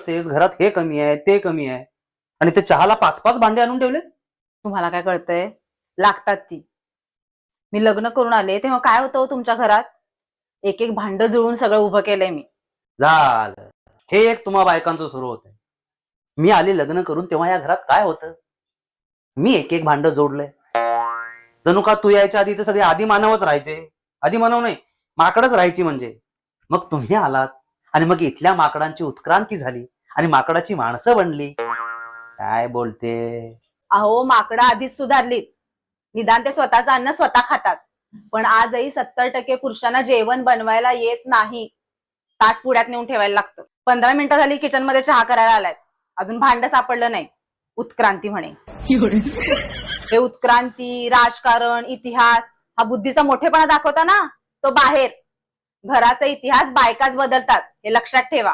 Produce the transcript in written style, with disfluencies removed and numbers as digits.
असतेस, घरात हे कमी आहे ते कमी आहे, आणि ते चहाला 5-5 भांडे आणून ठेवले. तुम्हाला काय कळतंय? लागतात ती. मी लग्न करून आले तेव्हा काय होतं हो तुमच्या घरात? एक एक भांड जुळून सगळं उभं केलंय मी. झालं, हे एक तुम्हा बायकांचं सुरू होतंय. मी आले लग्न करून तेव्हा या घरात काय होतं? मी एक एक भांड जोडलंय. जणू का तू यायच्या आधी ते सगळे आधी मानवच राहायचे. आधी मानव नाही, माकडच राहायची म्हणजे. मग तुम्ही आलात आणि मग इथल्या माकडांची उत्क्रांती झाली आणि माकडाची माणसं बनली. काय बोलते? अहो माकडं आधीच सुधारलीत. निदान ते स्वतःचं अन्न स्वतः खातात. पण आजही 70% पुरुषांना जेवण बनवायला येत नाही. ताट पुढ्यात नेऊन ठेवायला लागतं. 15 मिनिटं झाली किचन मध्ये चहा करायला आलाय, अजून भांड सापडलं नाही. उत्क्रांती म्हणे. हे उत्क्रांती, राजकारण, इतिहास हा बुद्धीचा मोठेपणा दाखवता ना, तो बाहेर. घराचा इतिहास बायकाच बदलतात, हे लक्षात ठेवा.